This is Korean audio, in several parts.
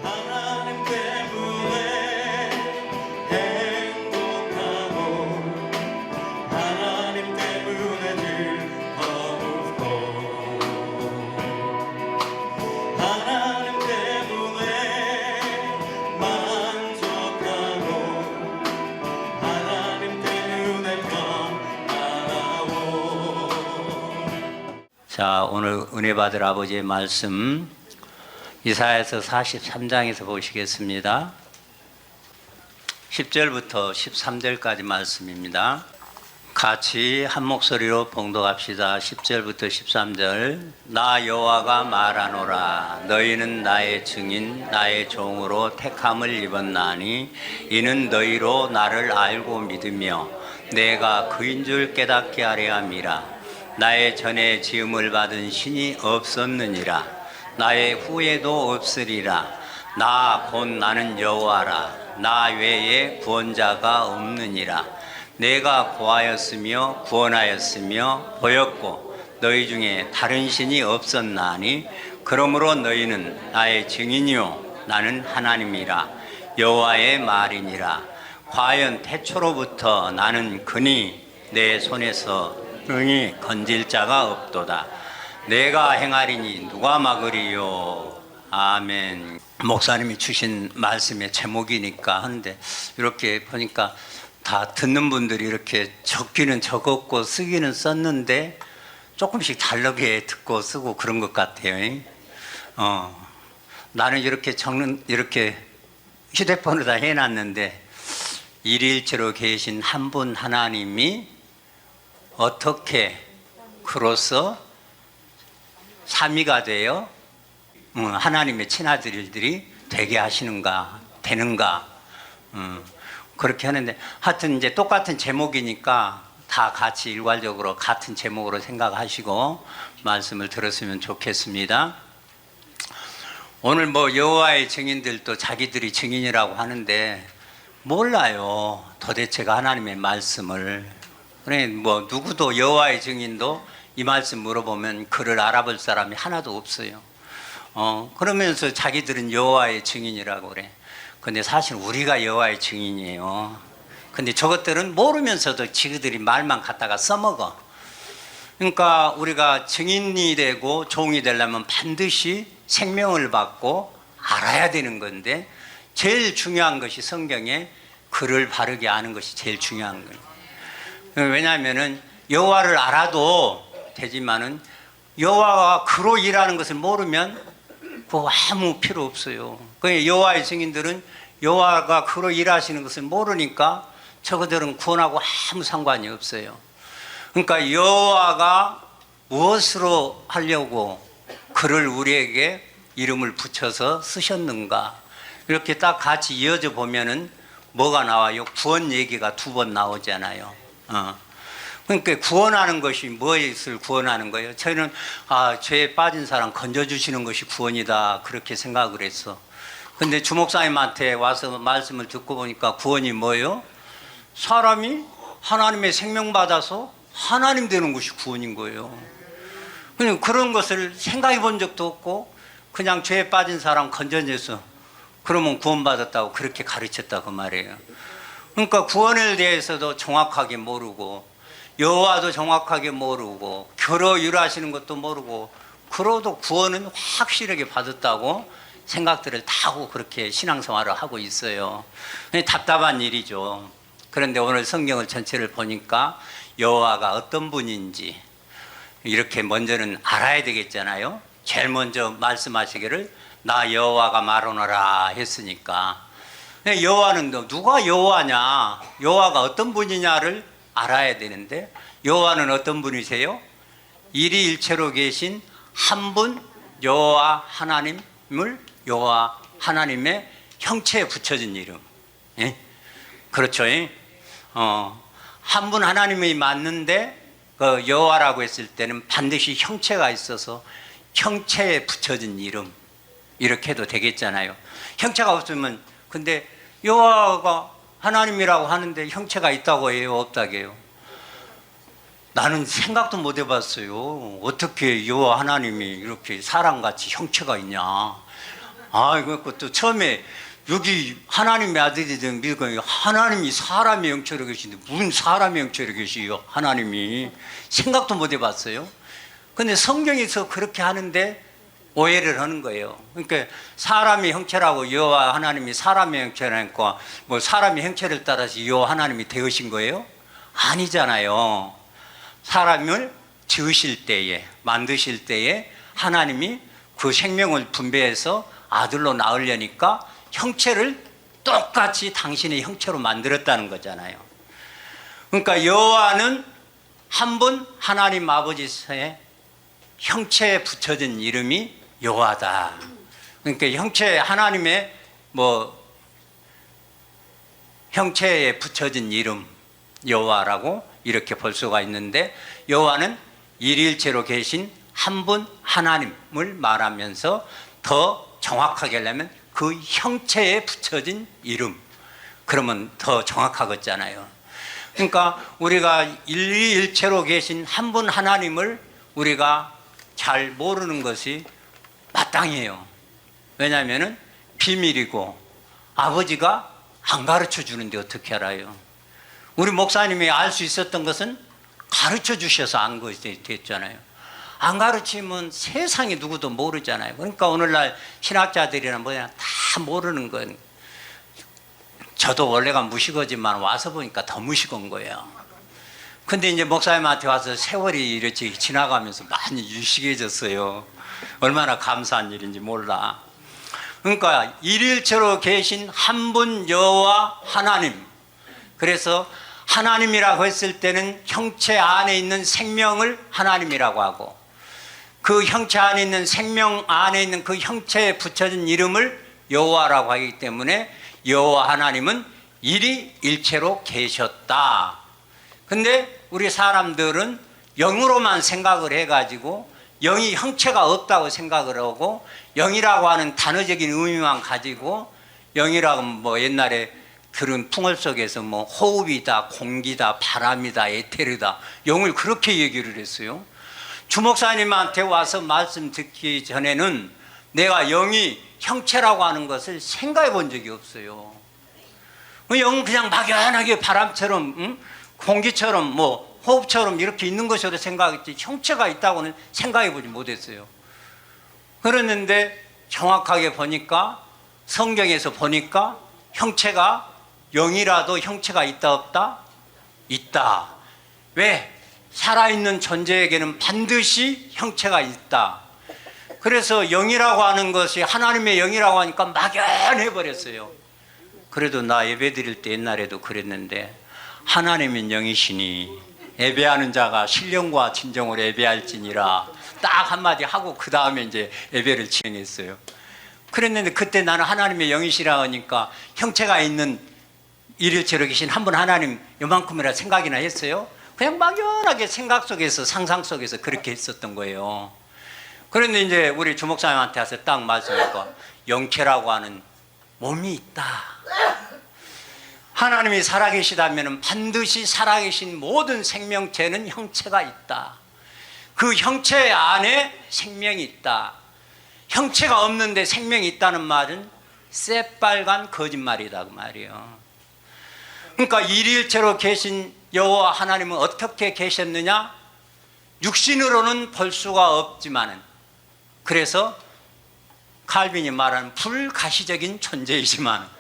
하나님 때문에 행복하고 하나님 때문에 즐겁고 하나님 때문에 만족하고 하나님 때문에 평안하고. 자, 오늘 은혜 받을 아버지의 말씀 이사야서 43장에서 보시겠습니다. 10절부터 13절까지 말씀입니다. 같이 한 목소리로 봉독합시다. 10절부터 13절. 나 여호와가 말하노라. 너희는 나의 증인 나의 종으로 택함을 입었나니 이는 너희로 나를 알고 믿으며 내가 그인 줄 깨닫게 하려 함이라. 나의 전에 지음을 받은 신이 없었느니라. 나의 후에도 없으리라. 나 곧 나는 여호와라. 나 외에 구원자가 없느니라. 내가 고하였으며 구원하였으며 보였고 너희 중에 다른 신이 없었나니 그러므로 너희는 나의 증인이요 나는 하나님이라. 여호와의 말이니라. 과연 태초로부터 나는 그니 내 손에서 능히 건질 자가 없도다. 내가 행하리니 누가 막으리요. 아멘. 목사님이 주신 말씀의 제목이니까 하는데 이렇게 보니까 다 듣는 분들이 이렇게 적기는 적었고 쓰기는 썼는데 조금씩 다르게 듣고 쓰고 그런 것 같아요. 나는 이렇게 적는 이렇게 휴대폰에다 해놨는데 일일체로 계신 한 분 하나님이 어떻게 그로서 삼위가 되어 하나님의 친아들들이 되게 하시는가 되는가 그렇게 하는데 하여튼 이제 똑같은 제목이니까 다 같이 일괄적으로 같은 제목으로 생각하시고 말씀을 들었으면 좋겠습니다. 오늘 뭐 여호와의 증인들도 자기들이 증인이라고 하는데 몰라요. 도대체가 하나님의 말씀을. 그래 뭐 누구도 여호와의 증인도 이 말씀 물어보면 그를 알아볼 사람이 하나도 없어요. 그러면서 자기들은 여호와의 증인이라고 그래. 근데 사실 우리가 여호와의 증인이에요. 근데 저것들은 모르면서도 지그들이 말만 갖다가 써먹어. 그러니까 우리가 증인이 되고 종이 되려면 반드시 생명을 받고 알아야 되는 건데 제일 중요한 것이 성경에 글을 바르게 아는 것이 제일 중요한 거예요. 왜냐하면은 여호와를 알아도 되지만은 여호와가 그로 일하는 것을 모르면 그거 아무 필요 없어요. 그 여호와의 증인들은 여호와가 그로 일하시는 것을 모르니까 저거들은 구원하고 아무 상관이 없어요. 그러니까 여호와가 무엇으로 하려고 그를 우리에게 이름을 붙여서 쓰셨는가 이렇게 딱 같이 이어져 보면은 뭐가 나와요? 구원 얘기가 두 번 나오잖아요. 그러니까 구원하는 것이 무엇을 구원하는 거예요? 저희는 죄에 빠진 사람 건져주시는 것이 구원이다 그렇게 생각을 했어. 근데 주목사님한테 와서 말씀을 듣고 보니까 구원이 뭐예요? 사람이 하나님의 생명 받아서 하나님 되는 것이 구원인 거예요. 그냥 그런 것을 생각해 본 적도 없고 그냥 죄에 빠진 사람 건져내서 그러면 구원받았다고 그렇게 가르쳤다 그 말이에요. 그러니까 구원에 대해서도 정확하게 모르고 여호와도 정확하게 모르고 겨러 일하시는 것도 모르고 그러도 구원은 확실하게 받았다고 생각들을 다 하고 그렇게 신앙생활을 하고 있어요. 답답한 일이죠. 그런데 오늘 성경을 전체를 보니까 여호와가 어떤 분인지 이렇게 먼저는 알아야 되겠잖아요. 제일 먼저 말씀하시기를 나 여호와가 말하노라 했으니까 여호와는 누가 여호와냐 여호와가 어떤 분이냐를 알아야 되는데 여호와는 어떤 분이세요? 일이일체로 계신 한 분 여호와 하나님을 여호와 하나님의 형체에 붙여진 이름. 예? 그렇죠. 한 분 하나님이 맞는데 그 여호와라고 했을 때는 반드시 형체가 있어서 형체에 붙여진 이름 이렇게 해도 되겠잖아요. 형체가 없으면 근데 여호와가 하나님이라고 하는데 형체가 있다고 해요? 없다고 해요? 나는 생각도 못 해봤어요. 어떻게 여호와 하나님이 이렇게 사람같이 형체가 있냐. 아, 그것도 처음에 여기 하나님의 아들이든 믿고 하나님이 사람의 형체로 계신데 무슨 사람의 형체로 계시요? 하나님이 생각도 못 해봤어요. 근데 성경에서 그렇게 하는데 오해를 하는 거예요. 그러니까 사람의 형체라고 여호와 하나님이 사람의 형체라니까 뭐 사람의 형체를 따라서 여호와 하나님이 되으신 거예요? 아니잖아요. 사람을 지으실 때에, 만드실 때에 하나님이 그 생명을 분배해서 아들로 낳으려니까 형체를 똑같이 당신의 형체로 만들었다는 거잖아요. 그러니까 여호와는 한 분 하나님 아버지의 형체에 붙여진 이름이 여호와다. 그러니까 형체, 하나님의 형체에 붙여진 이름 여호와라고 이렇게 볼 수가 있는데, 여호와는 일일체로 계신 한 분 하나님을 말하면서 더 정확하게 하려면 그 형체에 붙여진 이름, 그러면 더 정확하겠잖아요. 그러니까 우리가 일일체로 계신 한 분 하나님을 우리가 잘 모르는 것이 마땅해요. 왜냐하면 비밀이고 아버지가 안 가르쳐 주는데 어떻게 알아요? 우리 목사님이 알 수 있었던 것은 가르쳐 주셔서 안 것이 됐잖아요. 안 가르치면 세상에 누구도 모르잖아요. 그러니까 오늘날 신학자들이나 뭐냐 다 모르는 건, 저도 원래가 무식하지만 와서 보니까 더 무식한 거예요. 근데 이제 목사님한테 와서 세월이 이렇게 지나가면서 많이 유식해졌어요. 얼마나 감사한 일인지 몰라. 그러니까 일일체로 계신 한 분 여호와 하나님. 그래서 하나님이라고 했을 때는 형체 안에 있는 생명을 하나님이라고 하고, 그 형체 안에 있는 생명 안에 있는 그 형체에 붙여진 이름을 여호와라고 하기 때문에 여호와 하나님은 일이일체로 계셨다. 근데 우리 사람들은 영으로만 생각을 해가지고 영이 형체가 없다고 생각을 하고, 영이라고 하는 단어적인 의미만 가지고, 영이라고 뭐 옛날에 그런 풍월 속에서 뭐 호흡이다, 공기다, 바람이다, 에테르다, 영을 그렇게 얘기를 했어요. 주목사님한테 와서 말씀 듣기 전에는 내가 영이 형체라고 하는 것을 생각해 본 적이 없어요. 영은 그냥 막연하게 바람처럼, 공기처럼, 뭐 호흡처럼 이렇게 있는 것으로 생각했지 형체가 있다고는 생각해 보지 못했어요. 그랬는데 정확하게 보니까, 성경에서 보니까 형체가, 영이라도 형체가 있다 없다? 있다. 왜? 살아있는 존재에게는 반드시 형체가 있다. 그래서 영이라고 하는 것이 하나님의 영이라고 하니까 막연해 버렸어요. 그래도 나 예배 드릴 때 옛날에도 그랬는데, 하나님은 영이시니 예배하는 자가 신령과 진정으로 예배할지니라 딱 한마디 하고 그 다음에 이제 예배를 진행했어요. 그랬는데 그때 나는 하나님의 영이시라 하니까 형체가 있는 일일체로 계신 한 분 하나님 요만큼이라 생각이나 했어요. 그냥 막연하게 생각 속에서, 상상 속에서 그렇게 했었던 거예요. 그런데 이제 우리 주목사님한테 와서 딱 말씀하니까 영체라고 하는 몸이 있다. 하나님이 살아계시다면 반드시 살아계신 모든 생명체는 형체가 있다. 그 형체 안에 생명이 있다. 형체가 없는데 생명이 있다는 말은 새빨간 거짓말이다 그 말이에요. 그러니까 일일체로 계신 여호와 하나님은 어떻게 계셨느냐? 육신으로는 볼 수가 없지만은, 그래서 칼빈이 말하는 불가시적인 존재이지만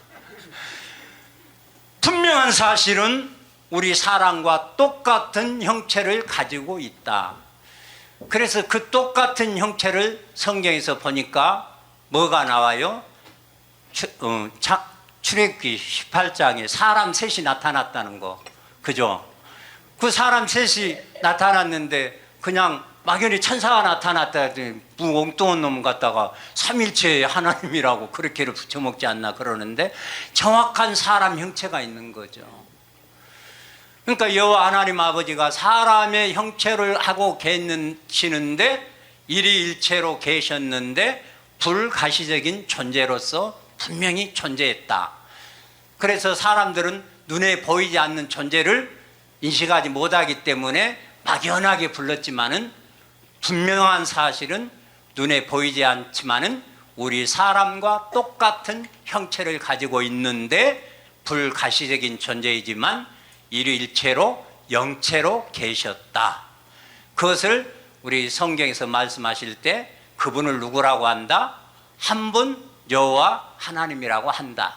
분명한 사실은 우리 사람과 똑같은 형체를 가지고 있다. 그래서 그 똑같은 형체를 성경에서 보니까 뭐가 나와요? 출애굽기 18장에 사람 셋이 나타났다는 거, 그죠? 그 사람 셋이 나타났는데 그냥 막연히 천사가 나타났다 했더니 엉뚱한 놈 갖다가 삼일체의 하나님이라고 그렇게를 붙여먹지 않나 그러는데, 정확한 사람 형체가 있는 거죠. 그러니까 여호와 하나님 아버지가 사람의 형체를 하고 계시는데, 일이일체로 계셨는데 불가시적인 존재로서 분명히 존재했다. 그래서 사람들은 눈에 보이지 않는 존재를 인식하지 못하기 때문에 막연하게 불렀지만은, 분명한 사실은 눈에 보이지 않지만은 우리 사람과 똑같은 형체를 가지고 있는데 불가시적인 존재이지만 일일체로 영체로 계셨다. 그것을 우리 성경에서 말씀하실 때 그분을 누구라고 한다? 한 분 여호와 하나님이라고 한다.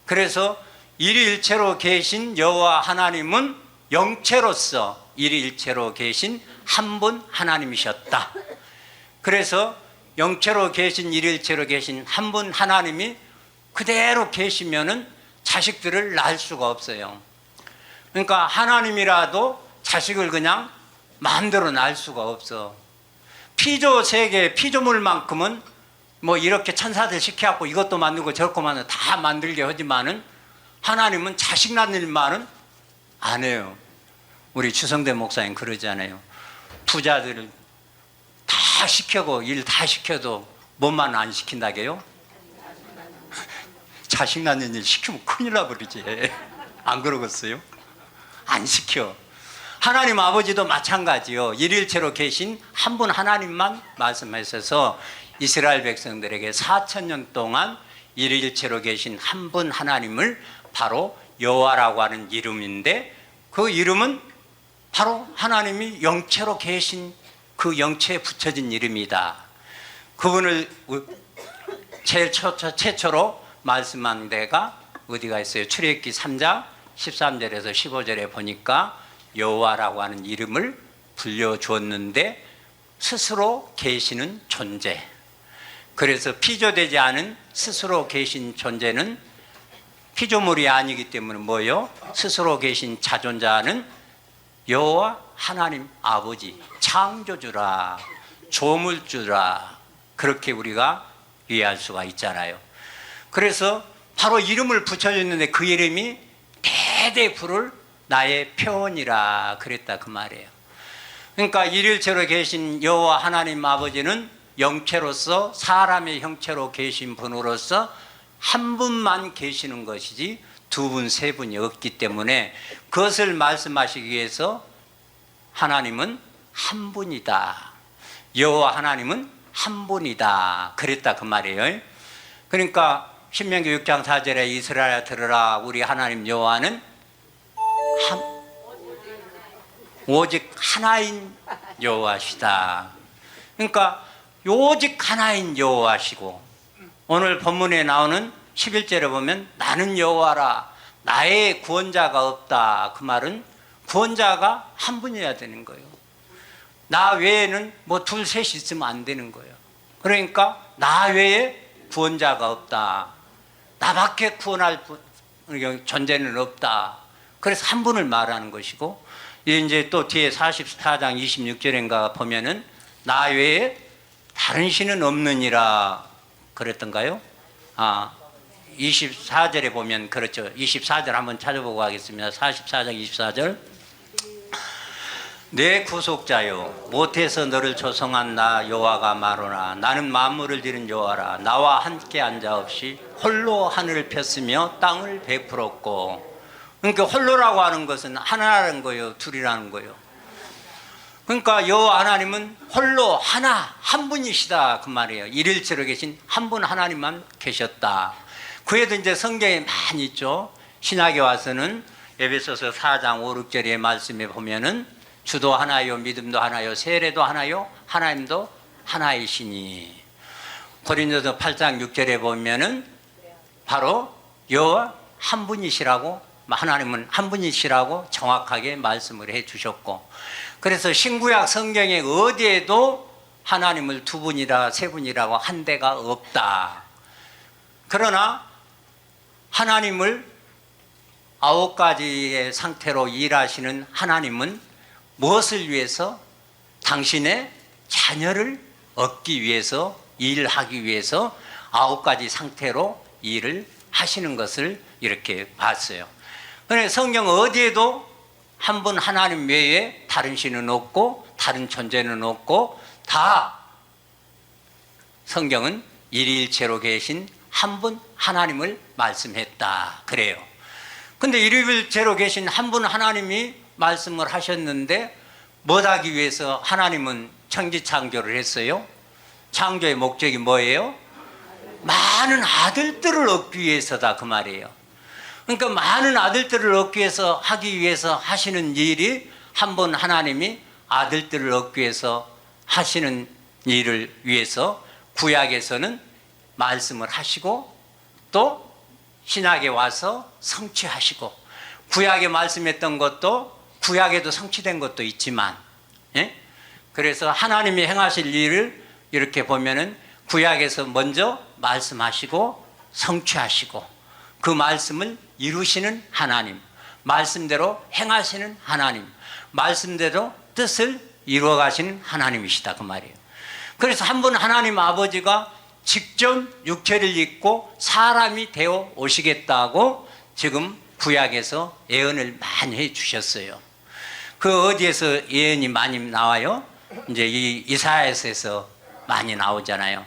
그래서 일일체로 계신 여호와 하나님은 영체로서 일일체로 계신 한 분 하나님이셨다. 그래서 영체로 계신 일일체로 계신 한 분 하나님이 그대로 계시면은 자식들을 낳을 수가 없어요. 그러니까 하나님이라도 자식을 그냥 마음대로 낳을 수가 없어. 피조 세계 피조물만큼은 뭐 이렇게 천사들 시켜갖고 이것도 만들고 저것도 만들고 다 만들게 하지만은 하나님은 자식 낳는 말은 안 해요. 우리 추성대 목사님 그러잖아요. 부자들을 다 시켜고 일 다 시켜도 뭐만 안 시킨다게요? 자식 낳는 일 시키면 큰일 나버리지. 안 그러겠어요? 안 시켜. 하나님 아버지도 마찬가지요. 일일체로 계신 한 분 하나님만 말씀하셔서 이스라엘 백성들에게 4,000년 동안 일일체로 계신 한 분 하나님을 바로 여호와라고 하는 이름인데 그 이름은 바로 하나님이 영체로 계신 그 영체에 붙여진 이름이다. 그분을 제일 최초로 말씀한 데가 어디가 있어요? 출애굽기 3장 13절에서 15절에 보니까 여호와라고 하는 이름을 불려주었는데 스스로 계시는 존재. 그래서 피조되지 않은 스스로 계신 존재는 피조물이 아니기 때문에 뭐요? 스스로 계신 자존자는 여호와 하나님 아버지, 창조주라, 조물주라, 그렇게 우리가 이해할 수가 있잖아요. 그래서 바로 이름을 붙여줬는데 그 이름이 대대 부를 나의 표현이라 그랬다 그 말이에요. 그러니까 일일체로 계신 여호와 하나님 아버지는 영체로서 사람의 형체로 계신 분으로서 한 분만 계시는 것이지 두 분, 세 분이 없기 때문에 그것을 말씀하시기 위해서 하나님은 한 분이다. 여호와 하나님은 한 분이다. 그랬다 그 말이에요. 그러니까 신명기 6장 4절에 이스라엘아 들으라 우리 하나님 여호와는 오직 하나인 여호와시다. 그러니까 오직 하나인 여호와시고 오늘 본문에 나오는 11절에 보면 나는 여호와라 나의 구원자가 없다. 그 말은 구원자가 한 분이어야 되는 거예요. 나 외에는 뭐 둘, 셋이 있으면 안 되는 거예요. 그러니까 나 외에 구원자가 없다. 나밖에 구원할 존재는 없다. 그래서 한 분을 말하는 것이고 이제 또 뒤에 44장 26절인가 보면은 나 외에 다른 신은 없느니라 그랬던가요? 24절에 보면 그렇죠. 24절 한번 찾아보고 하겠습니다. 44장 24절 내 구속자여 못해서 너를 조성한 나 여호와가 말하노라 나는 만물을 지은 여호와라 나와 함께 앉아 없이 홀로 하늘을 폈으며 땅을 베풀었고 그러니까 홀로라고 하는 것은 하나라는 거예요. 둘이라는 거예요. 그러니까 여호와 하나님은 홀로 하나 한 분이시다 그 말이에요. 일일체로 계신 한 분 하나님만 계셨다. 그 외에도 이제 성경에 많이 있죠. 신약에 와서는 에베소서 4장 5, 6절의 말씀에 보면은 주도 하나요 믿음도 하나요 세례도 하나요 하나님도 하나이시니 고린도서 8장 6절에 보면은 바로 여호와 한 분이시라고 하나님은 한 분이시라고 정확하게 말씀을 해 주셨고 그래서 신구약 성경에 어디에도 하나님을 두 분이라 세 분이라고 한 데가 없다. 그러나 하나님을 9가지의 상태로 일하시는 하나님은 무엇을 위해서? 당신의 자녀를 얻기 위해서 일하기 위해서 9가지 상태로 일을 하시는 것을 이렇게 봤어요. 그런데 성경 어디에도 한 분 하나님 외에 다른 신은 없고 다른 존재는 없고 다 성경은 일일체로 계신 한 분 하나님을 말씀했다 그래요. 근데 일일체로 계신 한 분 하나님이 말씀을 하셨는데 뭐 하기 위해서 하나님은 천지창조를 했어요? 창조의 목적이 뭐예요? 많은 아들들을 얻기 위해서다 그 말이에요. 그러니까 많은 아들들을 얻기 위해서 하기 위해서 하시는 일이 한 번 하나님이 아들들을 얻기 위해서 하시는 일을 위해서 구약에서는 말씀을 하시고 또 신약에 와서 성취하시고 구약에 말씀했던 것도 구약에도 성취된 것도 있지만 예? 그래서 하나님이 행하실 일을 이렇게 보면은 구약에서 먼저 말씀하시고 성취하시고 그 말씀을 이루시는 하나님, 말씀대로 행하시는 하나님, 말씀대로 뜻을 이루어 가시는 하나님이시다 그 말이에요. 그래서 한 번 하나님 아버지가 직접 육체를 입고 사람이 되어 오시겠다고 지금 구약에서 예언을 많이 해 주셨어요. 그 어디에서 예언이 많이 나와요? 이제 이 이사야에서 많이 나오잖아요.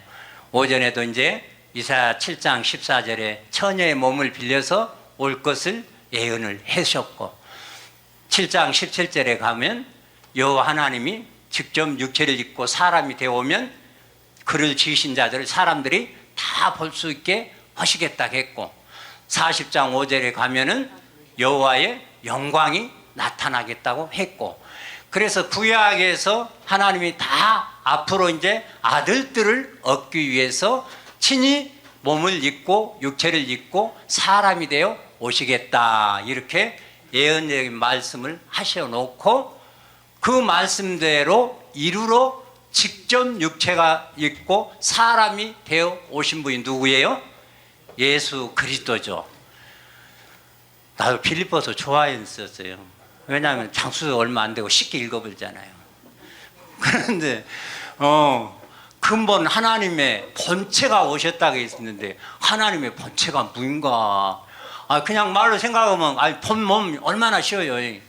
오전에도 이제 이사야 7장 14절에 처녀의 몸을 빌려서 올 것을 예언을 하셨고 7장 17절에 가면 여호와 하나님이 직접 육체를 입고 사람이 되어 오면 그를 지으신 자들을 사람들이 다 볼 수 있게 하시겠다 했고 40장 5절에 가면은 여호와의 영광이 나타나겠다고 했고 그래서 구약에서 하나님이 다 앞으로 이제 아들들을 얻기 위해서 친히 몸을 입고 육체를 입고 사람이 되어 오시겠다 이렇게 예언적인 말씀을 하셔놓고 그 말씀대로 이루러 직접 육체가 있고 사람이 되어 오신 분이 누구예요? 예수 그리스도죠. 나도 빌립보서 좋아했었어요. 왜냐하면 장수도 얼마 안 되고 쉽게 읽어버리잖아요. 그런데 근본 하나님의 본체가 오셨다고 했는데 하나님의 본체가 뭔가 그냥 말로 생각하면 본몸 얼마나 쉬워요.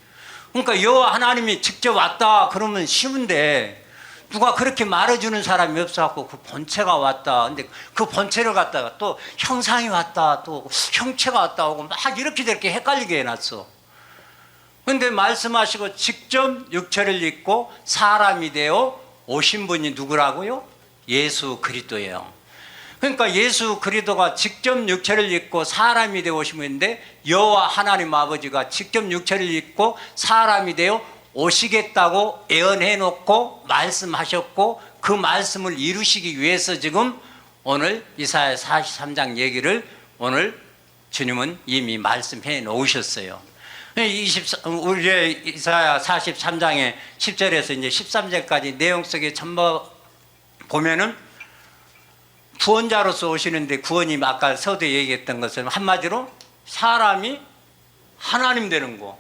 그러니까 여호와 하나님이 직접 왔다 그러면 쉬운데 누가 그렇게 말해주는 사람이 없어갖고 그 본체가 왔다. 근데 그 본체를 갖다가 또 형상이 왔다, 또 형체가 왔다 하고 막 이렇게 저렇게 헷갈리게 해놨어. 근데 말씀하시고 직접 육체를 입고 사람이 되어 오신 분이 누구라고요? 예수 그리스도예요. 그러니까 예수 그리스도가 직접 육체를 입고 사람이 되어 오신 분인데 여호와 하나님 아버지가 직접 육체를 입고 사람이 되어 오시겠다고 예언해 놓고 말씀하셨고 그 말씀을 이루시기 위해서 지금 오늘 이사야 43장 얘기를 오늘 주님은 이미 말씀해 놓으셨어요. 우리 이사야 43장의 10절에서 이제 13절까지 내용 속에 전부 보면은 구원자로서 오시는데 구원이 아까 서두에 얘기했던 것처럼 한마디로 사람이 하나님 되는 거,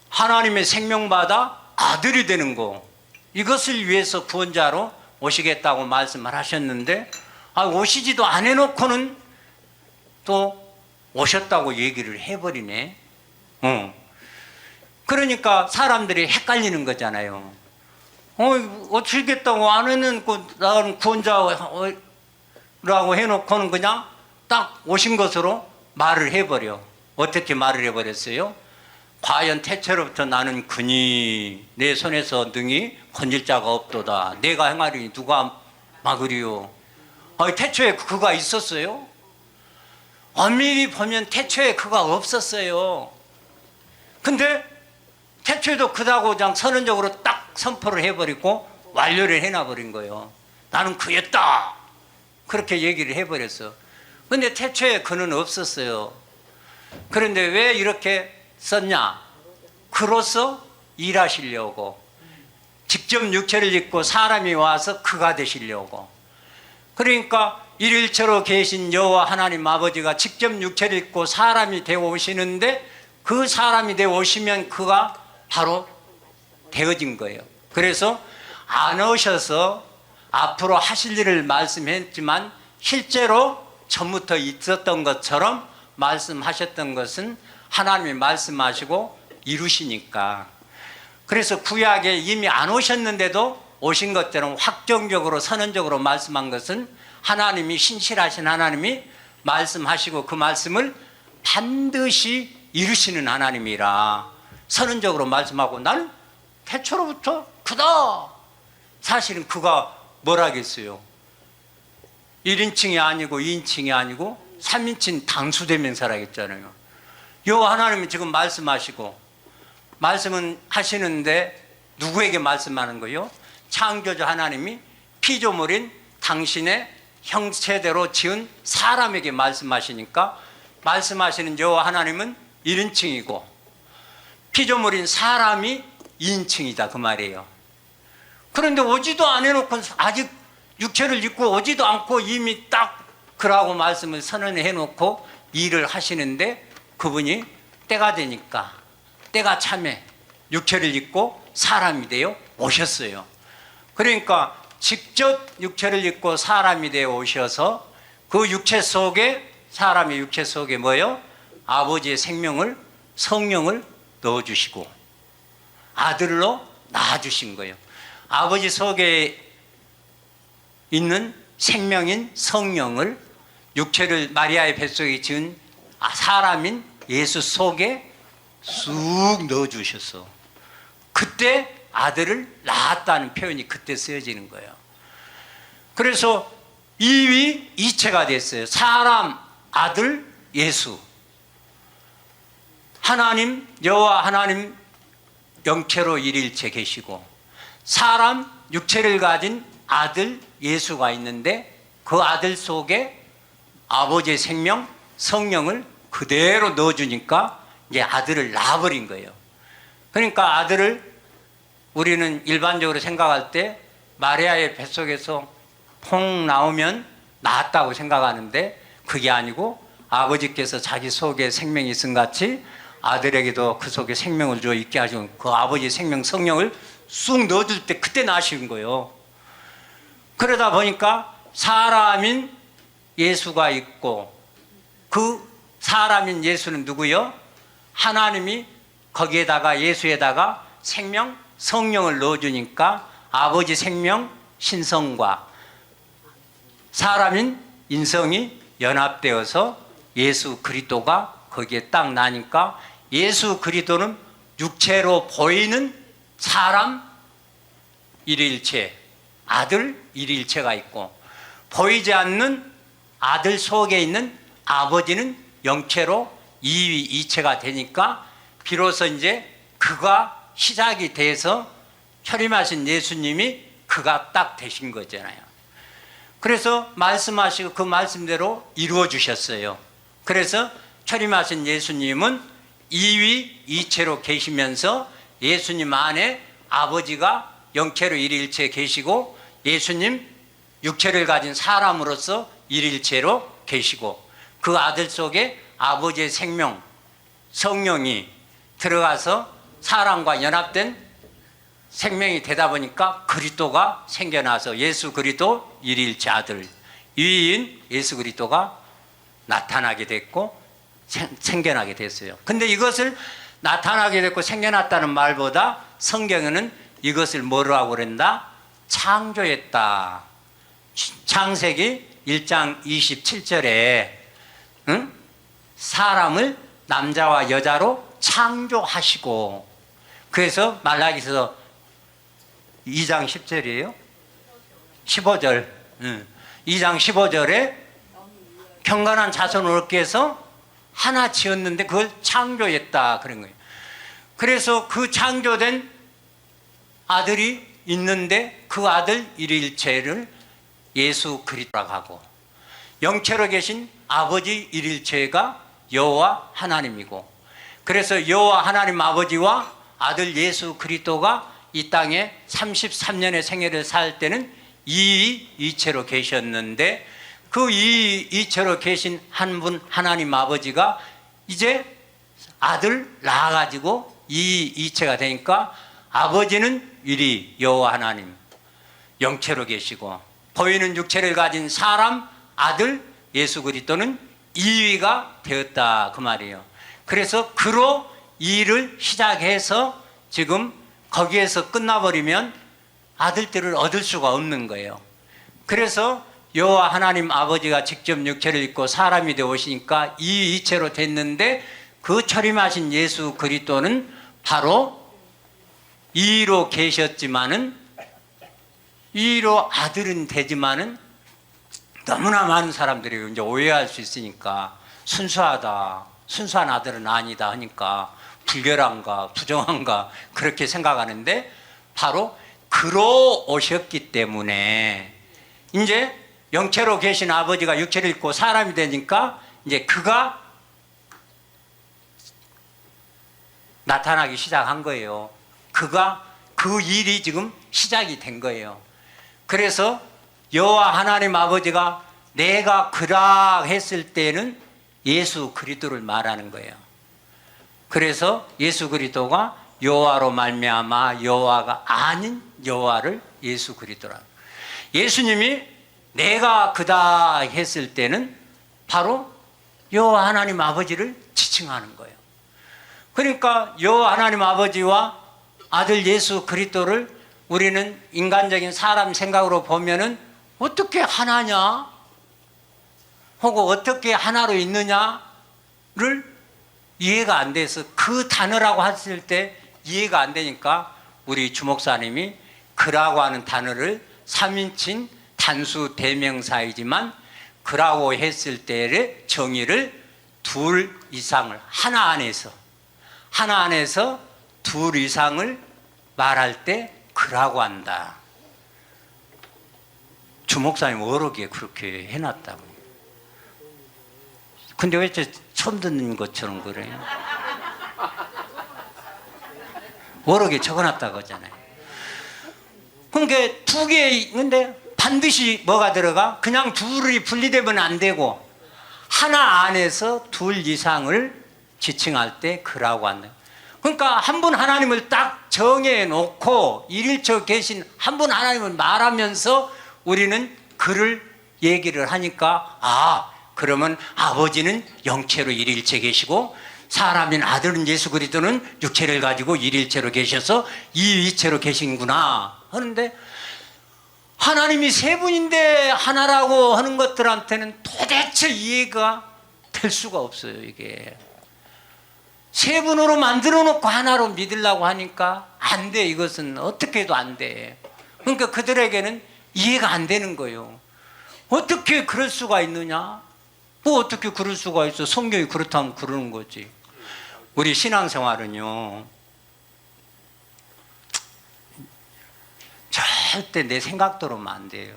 하나님의 생명받아 아들이 되는 거, 이것을 위해서 구원자로 오시겠다고 말씀을 하셨는데 오시지도 안 해놓고는 또 오셨다고 얘기를 해버리네. 그러니까 사람들이 헷갈리는 거잖아요. 오시겠다고 안 해놓고 나는 구원자라고 해놓고는 그냥 딱 오신 것으로 말을 해버려. 어떻게 말을 해버렸어요? 과연 태초로부터 나는 그니 내 손에서 능히 건질 자가 없도다. 내가 행하리니 누가 막으리요. 태초에 그가 있었어요? 엄밀히 보면 태초에 그가 없었어요. 근데 태초에도 그다고 그냥 선언적으로 딱 선포를 해버리고 완료를 해놔버린 거예요. 나는 그였다. 그렇게 얘기를 해버렸어. 근데 태초에 그는 없었어요. 그런데 왜 이렇게 썼냐? 그로서 일하시려고 직접 육체를 입고 사람이 와서 그가 되시려고. 그러니까 일일체로 계신 여호와 하나님 아버지가 직접 육체를 입고 사람이 되어 오시는데 그 사람이 되어 오시면 그가 바로 되어진 거예요. 그래서 안 오셔서 앞으로 하실 일을 말씀했지만 실제로 전부터 있었던 것처럼 말씀하셨던 것은 하나님이 말씀하시고 이루시니까. 그래서 구약에 이미 안 오셨는데도 오신 것처럼 확정적으로 선언적으로 말씀한 것은 하나님이 신실하신 하나님이 말씀하시고 그 말씀을 반드시 이루시는 하나님이라 선언적으로 말씀하고 나는 태초로부터 그다. 사실은 그가 뭐라겠어요? 1인칭이 아니고 2인칭이 아니고 3인칭 단수대명사라 했잖아요. 여호와 하나님이 지금 말씀하시고 말씀은 하시는데 누구에게 말씀하는 거요? 창조주 하나님이 피조물인 당신의 형체대로 지은 사람에게 말씀하시니까 말씀하시는 여호와 하나님은 1인칭이고 피조물인 사람이 2인칭이다 그 말이에요. 그런데 오지도 안 해놓고 아직 육체를 입고 오지도 않고 이미 딱 그러고 말씀을 선언해 놓고 일을 하시는데 그분이 때가 되니까 때가 참에 육체를 입고 사람이 되어 오셨어요. 그러니까 직접 육체를 입고 사람이 되어 오셔서 그 육체 속에 사람의 육체 속에 뭐요? 아버지의 생명을 성령을 넣어주시고 아들로 낳아주신 거예요. 아버지 속에 있는 생명인 성령을 육체를 마리아의 뱃속에 지은 사람인 예수 속에 쑥 넣어주셔서 그때 아들을 낳았다는 표현이 그때 쓰여지는 거예요. 그래서 이위 이체가 됐어요. 사람, 아들, 예수. 하나님, 여호와 하나님 영체로 일일체 계시고 사람, 육체를 가진 아들 예수가 있는데 그 아들 속에 아버지의 생명, 성령을 그대로 넣어주니까 이제 아들을 낳아버린 거예요. 그러니까 아들을 우리는 일반적으로 생각할 때 마리아의 뱃속에서 퐁 나오면 낳았다고 생각하는데 그게 아니고 아버지께서 자기 속에 생명이 있음 같이 아들에게도 그 속에 생명을 줘 있게 하시고 그 아버지의 생명 성령을 쑥 넣어줄 때 그때 낳으신 거예요. 그러다 보니까 사람인 예수가 있고 그 사람인 예수는 누구요? 하나님이 거기에다가 예수에다가 생명 성령을 넣어주니까 아버지 생명 신성과 사람인 인성이 연합되어서 예수 그리스도가 거기에 딱 나니까 예수 그리스도는 육체로 보이는 사람 일일체 아들 일일체가 있고 보이지 않는 아들 속에 있는 아버지는 영체로 이위이체가 되니까 비로소 이제 그가 시작이 돼서 혈임하신 예수님이 그가 딱 되신 거잖아요. 그래서 말씀하시고 그 말씀대로 이루어 주셨어요. 그래서 혈임하신 예수님은 이위이체로 계시면서 예수님 안에 아버지가 영체로 일일체 계시고 예수님 육체를 가진 사람으로서 일일체로 계시고 그 아들 속에 아버지의 생명 성령이 들어가서 사람과 연합된 생명이 되다 보니까 그리스도가 생겨나서 예수 그리스도 일일체 아들 유이인 예수 그리스도가 나타나게 됐고 생겨나게 됐어요. 근데 이것을 나타나게 됐고 생겨났다는 말보다 성경에는 이것을 뭐라고 그런다? 창조했다. 창세기 1장 27절에 응? 사람을 남자와 여자로 창조하시고 그래서 말라기서 2장 10절이에요. 15절 2장 15절에 경건한 자손을 얻기 위해서 하나 지었는데 그걸 창조했다 그런 거예요. 그래서 그 창조된 아들이 있는데 그 아들 일일체를 예수 그리스도라고 하고 영체로 계신 아버지 일일체가 여호와 하나님이고 그래서 여호와 하나님 아버지와 아들 예수 그리스도가 이 땅에 33년의 생애를 살 때는 이위이체로 계셨는데 그 이위이체로 계신 한 분 하나님 아버지가 이제 아들 낳아가지고 이위이체가 되니까 아버지는 일이 여호와 하나님 영체로 계시고 보이는 육체를 가진 사람 아들 예수 그리스도는 이위가 되었다 그 말이에요. 그래서 그로 일을 시작해서 지금 거기에서 끝나버리면 아들들을 얻을 수가 없는 거예요. 그래서 여호와 하나님 아버지가 직접 육체를 입고 사람이 되어 오시니까 이위이체로 됐는데 그 철임하신 예수 그리스도는 바로 이로 계셨지만은 이로 아들은 되지만은 너무나 많은 사람들이 이제 오해할 수 있으니까 순수하다, 순수한 아들은 아니다 하니까 불결한가 부정한가 그렇게 생각하는데 바로 그로 오셨기 때문에 이제 영체로 계신 아버지가 육체를 입고 사람이 되니까 이제 그가 나타나기 시작한 거예요. 그가 그 일이 지금 시작이 된 거예요. 그래서 여호와 하나님 아버지가 내가 그라 했을 때는 예수 그리스도를 말하는 거예요. 그래서 예수 그리스도가 여호와로 말미암아 여호와가 아닌 여호와를 예수 그리스도라. 예수님이 내가 그다 했을 때는 바로 여호와 하나님 아버지를 지칭하는 거예요. 그러니까 여호와 하나님 아버지와 아들 예수 그리스도를 우리는 인간적인 사람 생각으로 보면은 어떻게 하나냐? 혹은 어떻게 하나로 있느냐를 이해가 안 돼서 그 단어라고 했을 때 이해가 안 되니까 우리 주목사님이 그라고 하는 단어를 3인칭 단수 대명사이지만 그라고 했을 때의 정의를 둘 이상을 하나 안에서 둘 이상을 말할 때 그라고 한다. 주목사님 어록에 그렇게 해놨다고. 근데 왜 처음 듣는 것처럼 그래요? 어록에 적어놨다고 하잖아요. 그러니까 두 개 있는데 반드시 뭐가 들어가? 그냥 둘이 분리되면 안 되고 하나 안에서 둘 이상을 지칭할 때 그라고 한다. 그러니까 한 분 하나님을 딱 정해놓고 일일처 계신 한 분 하나님을 말하면서 우리는 그를 얘기를 하니까 그러면 아버지는 영체로 일일체 계시고 사람인 아들은 예수 그리스도는 육체를 가지고 일일체로 계셔서 이위체로 계신구나 하는데 하나님이 세 분인데 하나라고 하는 것들한테는 도대체 이해가 될 수가 없어요. 이게 세 분으로 만들어 놓고 하나로 믿으려고 하니까 안 돼. 이것은 어떻게 해도 안 돼. 그러니까 그들에게는 이해가 안 되는 거예요. 어떻게 그럴 수가 있느냐? 뭐 어떻게 그럴 수가 있어? 성경이 그렇다면 그러는 거지. 우리 신앙생활은요 절대 내 생각대로는 안 돼요.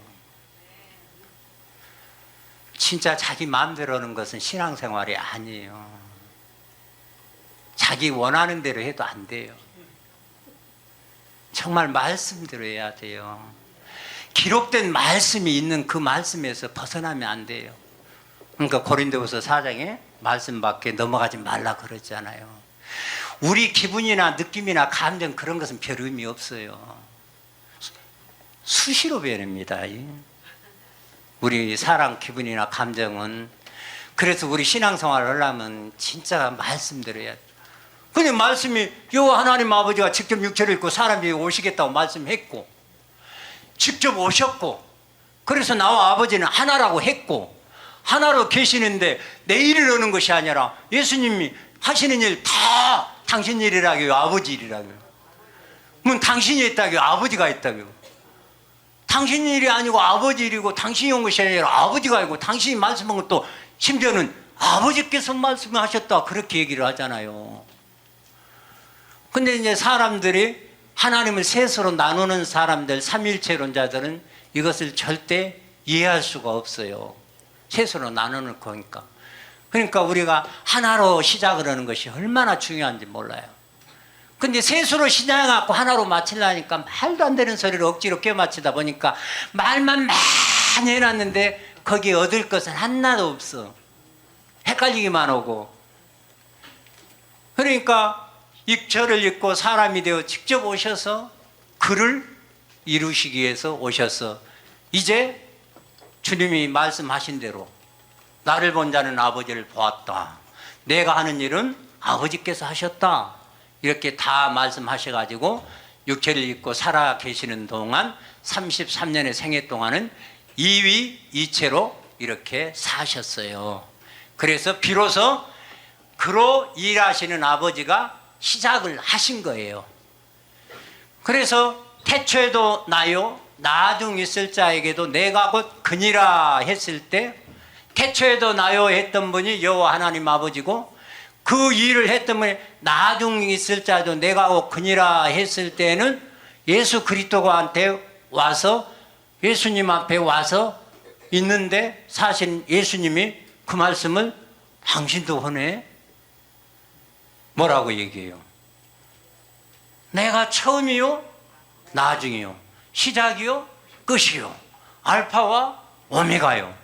진짜 자기 마음대로 하는 것은 신앙생활이 아니에요. 자기 원하는 대로 해도 안 돼요. 정말 말씀대로 해야 돼요. 기록된 말씀이 있는 그 말씀에서 벗어나면 안 돼요. 그러니까 고린도후서 4장에 말씀 밖에 넘어가지 말라 그러잖아요. 우리 기분이나 느낌이나 감정 그런 것은 별 의미 없어요. 수시로 변합니다. 우리 사람 기분이나 감정은. 그래서 우리 신앙생활을 하려면 진짜 말씀대로 해야 돼요. 근데 말씀이 여호와 하나님 아버지가 직접 육체를 입고 사람이 오시겠다고 말씀했고 직접 오셨고 그래서 나와 아버지는 하나라고 했고 하나로 계시는데 내 일을 하는 것이 아니라 예수님이 하시는 일 다 당신 일이라고요? 아버지 일이라고요? 그럼 당신이 했다고요? 아버지가 했다고요? 당신 일이 아니고 아버지 일이고 당신이 온 것이 아니라 아버지가 아니고 당신이 말씀한 것도 심지어는 아버지께서 말씀하셨다 그렇게 얘기를 하잖아요. 근데 이제 사람들이 하나님을 셋으로 나누는 사람들, 삼일체론자들은 이것을 절대 이해할 수가 없어요. 셋으로 나누는 거니까. 그러니까 우리가 하나로 시작을 하는 것이 얼마나 중요한지 몰라요. 근데 셋으로 시작해갖고 하나로 마치려니까 말도 안 되는 소리를 억지로 껴맞추다 보니까 말만 많이 해놨는데 거기에 얻을 것은 하나도 없어. 헷갈리기만 하고. 그러니까 저를 입고 사람이 되어 직접 오셔서 그를 이루시기 위해서 오셔서 이제 주님이 말씀하신 대로 나를 본 자는 아버지를 보았다. 내가 하는 일은 아버지께서 하셨다. 이렇게 다 말씀하셔가지고 육체를 입고 살아 계시는 동안 33년의 생애 동안은 이위이체로 이렇게 사셨어요. 그래서 비로소 그로 일하시는 아버지가 시작을 하신 거예요. 그래서 태초에도 나요 나중 있을 자에게도 내가 곧 그니라 했을 때 태초에도 나요 했던 분이 여호와 하나님 아버지고 그 일을 했던 분이 나중 있을 자도 내가 곧 그니라 했을 때는 예수 그리스도한테 와서 예수님 앞에 와서 있는데 사실 예수님이 그 말씀을 당신도 하네? 뭐라고 얘기해요? 내가 처음이요? 나중이요? 시작이요? 끝이요? 알파와 오메가요?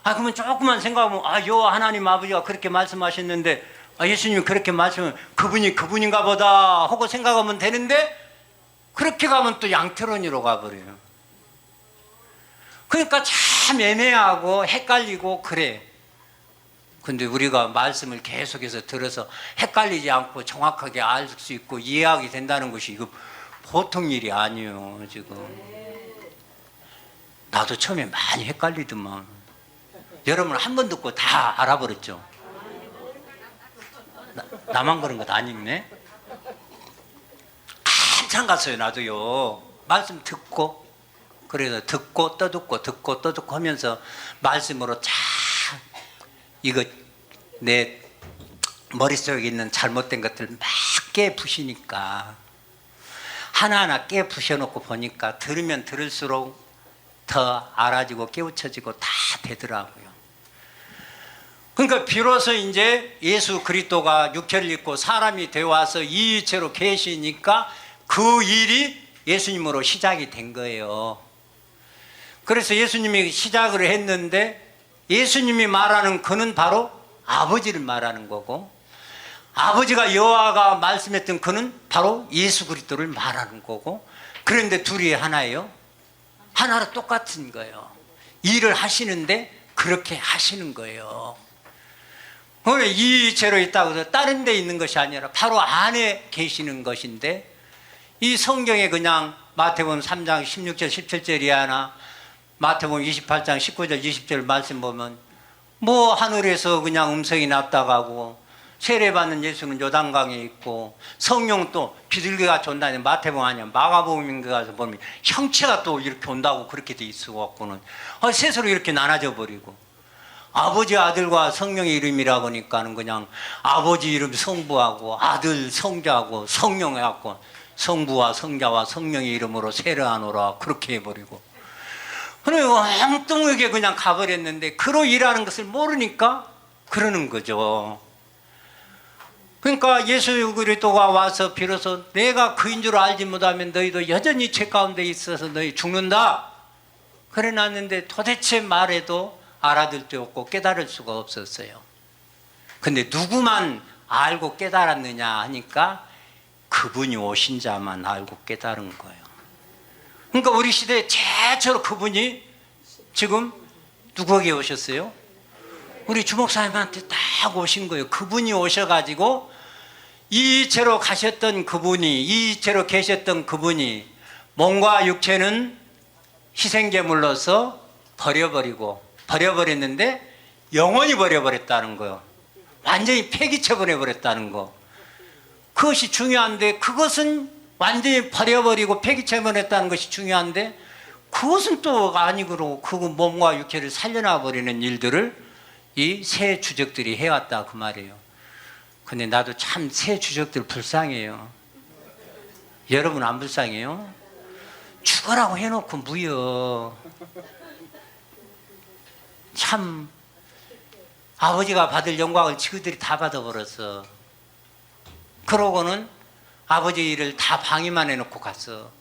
그러면 조금만 생각하면 여호와 하나님 아버지가 그렇게 말씀하셨는데 예수님이 그렇게 말씀하면 그분이 그분인가 보다 하고 생각하면 되는데 그렇게 가면 또 양태론으로 가버려요. 그러니까 참 애매하고 헷갈리고 그래. 근데 우리가 말씀을 계속해서 들어서 헷갈리지 않고 정확하게 알 수 있고 이해하게 된다는 것이 이거 보통 일이 아니에요. 지금 나도 처음에 많이 헷갈리더만. 여러분 한 번 듣고 다 알아버렸죠? 나만 그런 것 아니네? 한참 갔어요. 나도요. 말씀 듣고 그래서 듣고 떠듣고 하면서 말씀으로 참 이거 내 머릿속에 있는 잘못된 것들 막 깨부시니까 하나하나 깨부셔놓고 보니까 들으면 들을수록 더 알아지고 깨우쳐지고 다 되더라고요. 그러니까 비로소 이제 예수 그리스도가 육체를 입고 사람이 되어와서 이 이체로 계시니까 그 일이 예수님으로 시작이 된 거예요. 그래서 예수님이 시작을 했는데 예수님이 말하는 그는 바로 아버지를 말하는 거고 아버지가 여호와가 말씀했던 그는 바로 예수 그리스도를 말하는 거고 그런데 둘이 하나예요. 하나로 똑같은 거예요. 일을 하시는데 그렇게 하시는 거예요. 이 죄로 있다고 해서 다른 데 있는 것이 아니라 바로 안에 계시는 것인데 이 성경에 그냥 마태복음 3장 16절 17절이 하나 마태복음 28장 19절 20절 말씀 보면 뭐 하늘에서 그냥 음성이 났다가고 세례받는 예수는 요단강에 있고 성령 또 비둘기같이 온다니 마태복음 아니야 마가복음인가 가서 보면 형체가 또 이렇게 온다고 그렇게 돼 있어갖고는 셋으로 이렇게 나눠져 버리고 아버지 아들과 성령의 이름이라고 하니까는 그냥 아버지 이름 성부하고 아들 성자하고 성령 해갖고 성부와 성자와 성령의 이름으로 세례하노라 그렇게 해버리고 그리고 엉뚱하게 그냥 가버렸는데 그로 일하는 것을 모르니까 그러는 거죠. 그러니까 예수 그리스도가 와서 비로소 내가 그인 줄 알지 못하면 너희도 여전히 죄 가운데 있어서 너희 죽는다 그래 놨는데 도대체 말해도 알아들 수 없고 깨달을 수가 없었어요. 근데 누구만 알고 깨달았느냐 하니까 그분이 오신 자만 알고 깨달은 거예요. 그러니까 우리 시대에 최초로 그분이 지금 누구에게 오셨어요? 우리 주목사님한테 딱 오신 거예요. 그분이 오셔가지고 이 채로 가셨던 그분이 이 채로 계셨던 그분이 몸과 육체는 희생제물로서 버려버렸는데 영원히 버려버렸다는 거예요. 완전히 폐기처분해버렸다는 거. 그것이 중요한데 그것은 완전히 버려버리고 폐기처분했다는 것이 중요한데 그것은 또 아니고 그 몸과 육체를 살려놔버리는 일들을 이 새 주적들이 해왔다 그 말이에요. 근데 나도 참 새 주적들 불쌍해요. 여러분 안 불쌍해요? 죽어라고 해놓고 무여. 참 아버지가 받을 영광을 지그들이 다 받아버렸어. 그러고는 아버지 일을 다 방해만 해놓고 갔어.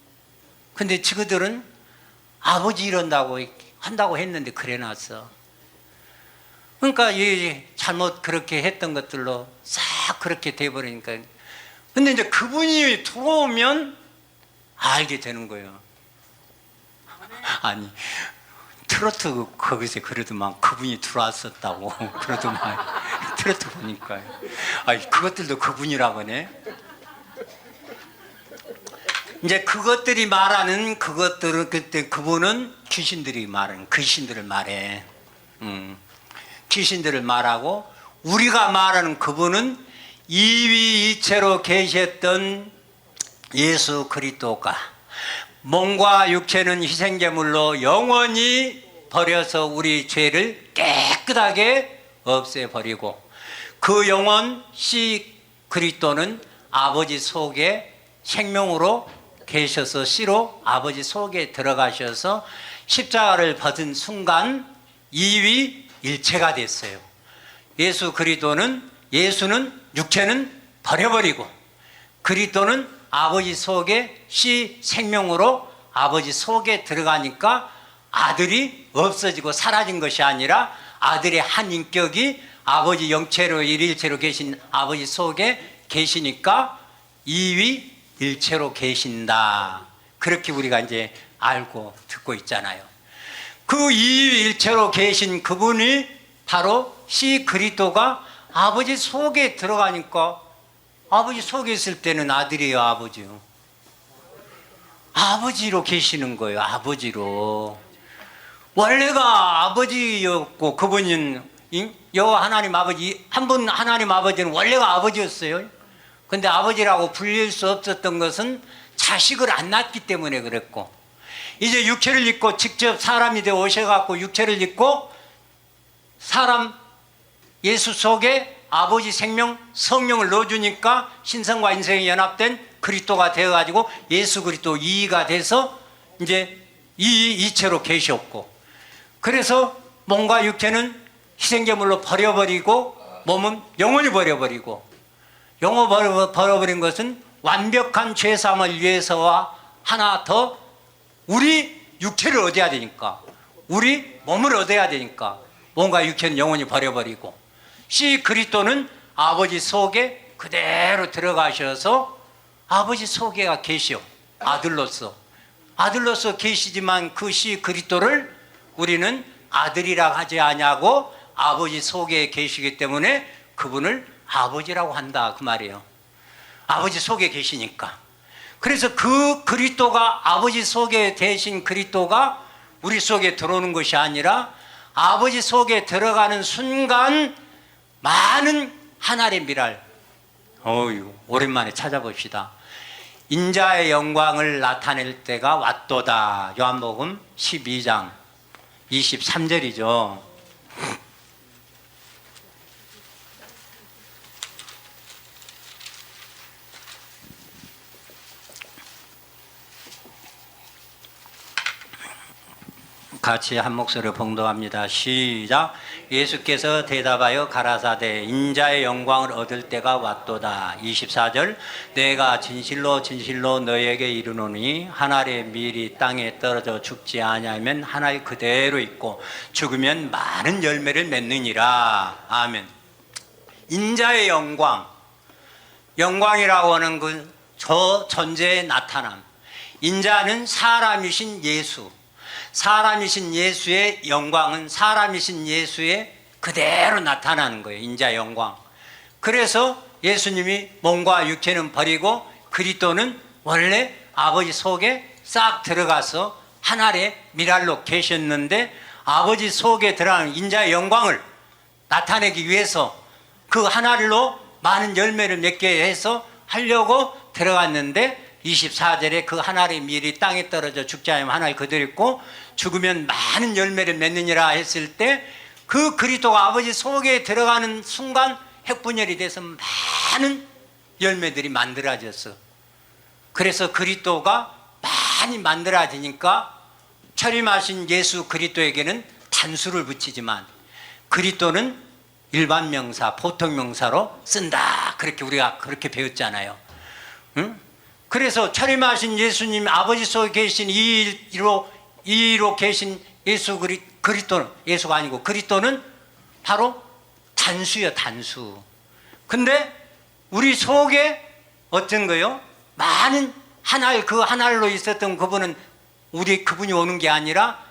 근데 지그들은 아버지 이런다고 한다고 했는데 그래 놨어. 그러니까 이 잘못 그렇게 했던 것들로 싹 그렇게 돼버리니까. 근데 이제 그분이 들어오면 알게 되는 거예요. 아니 트로트 거기서 그러더만 그분이 들어왔었다고 그러더만 트로트 보니까 아니 그것들도 그분이라고 하네. 이제 그것들이 말하는 그것들은 그때 그분은 귀신들이 말하는 귀신들을 말해. 귀신들을 말하고 우리가 말하는 그분은 이위이체로 계셨던 예수 그리스도가 몸과 육체는 희생제물로 영원히 버려서 우리 죄를 깨끗하게 없애버리고 그 영혼 씨 그리스도는 아버지 속에 생명으로 계셔서 씨로 아버지 속에 들어가셔서 십자가를 벗은 순간 이위일체가 됐어요. 예수 그리스도는 예수는 육체는 버려버리고 그리스도는 아버지 속에 씨 생명으로 아버지 속에 들어가니까 아들이 없어지고 사라진 것이 아니라 아들의 한 인격이 아버지 영체로 일일체로 계신 아버지 속에 계시니까 이위일체로 계신다. 그렇게 우리가 이제 알고 듣고 있잖아요. 그 이위일체로 계신 그분이 바로 씨 그리스도가 아버지 속에 들어가니까 아버지 속에 있을 때는 아들이에요, 아버지요. 아버지로 계시는 거예요, 아버지로. 원래가 아버지였고 그분은 여호와 하나님 아버지 한 분 하나님 아버지는 원래가 아버지였어요. 근데 아버지라고 불릴 수 없었던 것은 자식을 안 낳기 때문에 그랬고 이제 육체를 입고 직접 사람이 되어 오셔갖고 육체를 입고 사람 예수 속에 아버지 생명 성령을 넣어주니까 신성과 인성이 연합된 그리스도가 되어가지고 예수 그리스도 이가 돼서 이제 이체로 계셨고 그래서 몸과 육체는 희생제물로 버려버리고 몸은 영원히 버려버리고 영원히 버려버린 것은 완벽한 죄사함을 위해서와 하나 더 우리 육체를 얻어야 되니까 우리 몸을 얻어야 되니까 몸과 육체는 영원히 버려버리고 씨 그리스도는 아버지 속에 그대로 들어가셔서 아버지 속에가 계시오. 아들로서 계시지만 그 씨 그리스도를 우리는 아들이라고 하지 아니하고 아버지 속에 계시기 때문에 그분을 아버지라고 한다 그 말이에요. 아버지 속에 계시니까. 그래서 그 그리스도가 아버지 속에 계신 그리스도가 우리 속에 들어오는 것이 아니라 아버지 속에 들어가는 순간 많은 하나님의 미랄 오랜만에 찾아봅시다. 인자의 영광을 나타낼 때가 왔도다. 요한복음 12장 23절이죠. 같이 한 목소리로 봉독합니다. 시작. 예수께서 대답하여 가라사대 인자의 영광을 얻을 때가 왔도다. 24절. 내가 진실로 진실로 너에게 이르노니 한 알의 밀이 땅에 떨어져 죽지 아니하면 한 알 그대로 있고 죽으면 많은 열매를 맺느니라. 아멘. 인자의 영광이라고 하는 그 저 존재의 나타남. 인자는 사람이신 예수, 사람이신 예수의 영광은 사람이신 예수의 그대로 나타나는 거예요. 인자 영광. 그래서 예수님이 몸과 육체는 버리고 그리스도는 원래 아버지 속에 싹 들어가서 하늘의 미랄로 계셨는데 아버지 속에 들어가는 인자의 영광을 나타내기 위해서 그 하늘로 많은 열매를 맺게 해서 하려고 들어갔는데 24절에 그 하늘의 밀이 땅에 떨어져 죽지 않으면 하늘 그대로 있고 죽으면 많은 열매를 맺느니라 했을 때 그 그리스도가 아버지 속에 들어가는 순간 핵분열이 돼서 많은 열매들이 만들어졌어. 그래서 그리스도가 많이 만들어지니까 철임하신 예수 그리스도에게는 단수를 붙이지만 그리스도는 일반 명사, 보통 명사로 쓴다. 그렇게 우리가 그렇게 배웠잖아요. 응? 그래서 철임하신 예수님 아버지 속에 계신 이로 계신 예수 그리스도는 예수가 아니고 그리스도는 바로 단수요, 단수. 근데 우리 속에 어떤 거요? 많은 그 하늘로 있었던 그분은 그분이 오는 게 아니라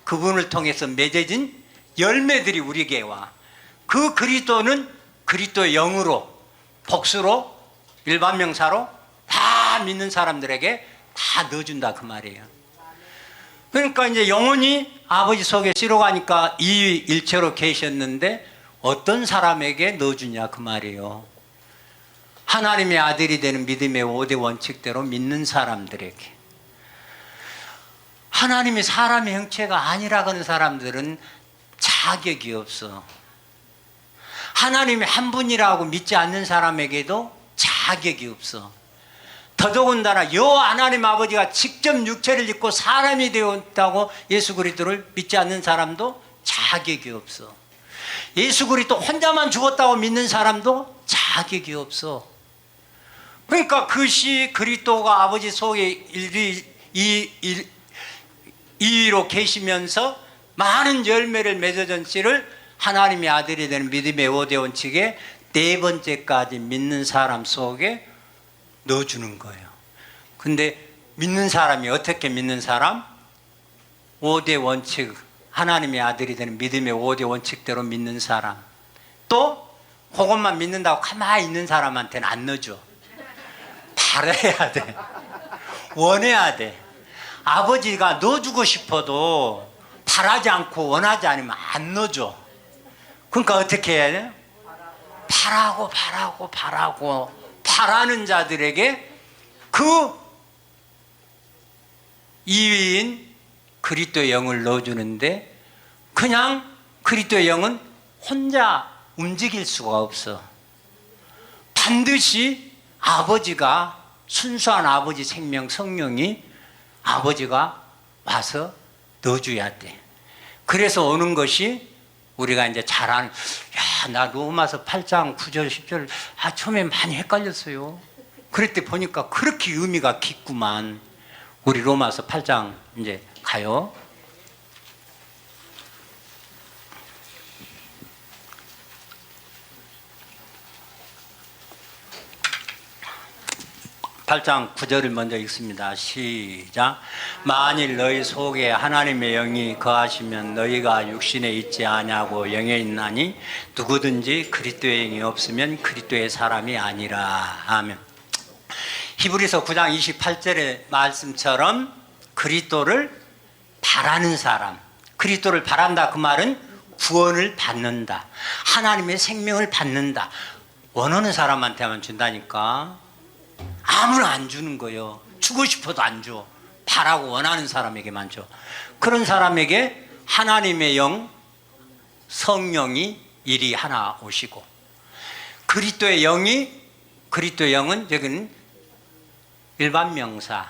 그분을 통해서 맺어진 열매들이 우리에게 와. 그 그리스도는 그리스도의 영으로 복수로 일반 명사로 다 믿는 사람들에게 다 넣어준다 그 말이에요. 그러니까 이제 영혼이 아버지 속에 씨로 가니까 이일체로 계셨는데 어떤 사람에게 넣어주냐 그 말이에요. 하나님의 아들이 되는 믿음의 5대 원칙대로 믿는 사람들에게. 하나님이 사람의 형체가 아니라고 하는 사람들은 자격이 없어. 하나님이 한 분이라고 믿지 않는 사람에게도 자격이 없어. 더더군다나 여 하나님 아버지가 직접 육체를 입고 사람이 되었다고 예수 그리스도를 믿지 않는 사람도 자격이 없어. 예수 그리스도 혼자만 죽었다고 믿는 사람도 자격이 없어. 그러니까 그시 그리스도가 아버지 속에 이위로 계시면서 많은 열매를 맺어준 씨를 하나님의 아들이 되는 믿음의 5대 원칙에 네 번째까지 믿는 사람 속에 넣어주는 거예요. 근데 믿는 사람이 어떻게 믿는 사람? 5대 원칙, 하나님의 아들이 되는 믿음의 5대 원칙대로 믿는 사람. 또 그것만 믿는다고 가만히 있는 사람한테는 안 넣어줘. 바라야 돼. 원해야 돼. 아버지가 넣어주고 싶어도 바라지 않고 원하지 않으면 안 넣어줘. 그러니까 어떻게 해야 돼? 바라고 바라는 자들에게 그 이위인 그리스도의 영을 넣어주는데, 그냥 그리스도의 영은 혼자 움직일 수가 없어. 반드시 아버지가, 순수한 아버지 생명 성령이 아버지가 와서 넣어줘야 돼. 그래서 오는 것이 우리가 이제 잘 아는, 나 로마서 8장 9절 10절 처음에 많이 헷갈렸어요. 그럴 때 보니까 그렇게 의미가 깊구만. 우리 로마서 8장 이제 가요. (8장 9절을) 먼저 읽습니다. 시작. 만일 너희 속에 하나님의 영이 거하시면 너희가 육신에 있지 아니하고 영에 있나니 누구든지 그리스도의 영이 없으면 그리스도의 사람이 아니라. 아멘. 히브리서 9장 28절의 말씀처럼 그리스도를 바라는 사람, 그리스도를 바란다 그 말은 구원을 받는다, 하나님의 생명을 받는다. 원하는 사람한테만 준다니까. 아무나 안 주는 거예요. 주고 싶어도 안 줘. 바라고 원하는 사람에게만 줘. 그런 사람에게 하나님의 영, 성령이 이리 하나 오시고, 그리스도의 영은 여기는 일반 명사,